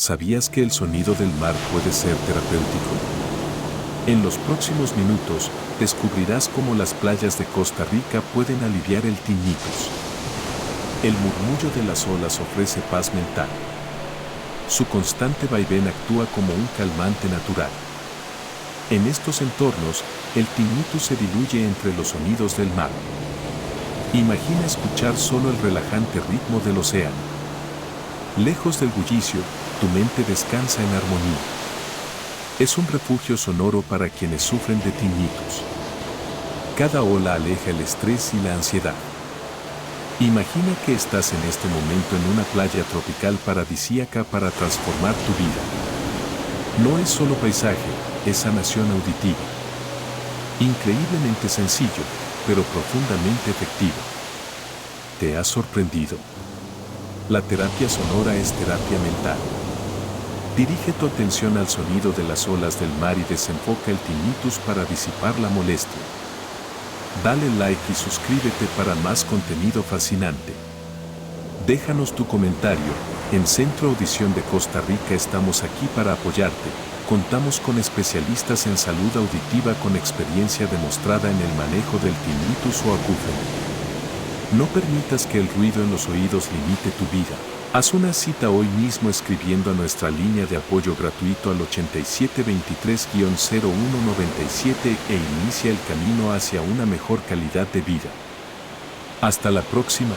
¿Sabías que el sonido del mar puede ser terapéutico? En los próximos minutos, descubrirás cómo las playas de Costa Rica pueden aliviar el tinnitus. El murmullo de las olas ofrece paz mental. Su constante vaivén actúa como un calmante natural. En estos entornos, el tinnitus se diluye entre los sonidos del mar. Imagina escuchar solo el relajante ritmo del océano. Lejos del bullicio, tu mente descansa en armonía. Es un refugio sonoro para quienes sufren de tinnitus. Cada ola aleja el estrés y la ansiedad. Imagina que estás en este momento en una playa tropical paradisíaca para transformar tu vida. No es solo paisaje, es sanación auditiva. Increíblemente sencillo, pero profundamente efectivo. ¿Te has sorprendido? La terapia sonora es terapia mental. Dirige tu atención al sonido de las olas del mar y desenfoca el tinnitus para disipar la molestia. Dale like y suscríbete para más contenido fascinante. Déjanos tu comentario. En Centro Audición de Costa Rica estamos aquí para apoyarte. Contamos con especialistas en salud auditiva con experiencia demostrada en el manejo del tinnitus o acúfeno. No permitas que el ruido en los oídos limite tu vida. Haz una cita hoy mismo escribiendo a nuestra línea de apoyo gratuito al 8723-0197 e inicia el camino hacia una mejor calidad de vida. Hasta la próxima.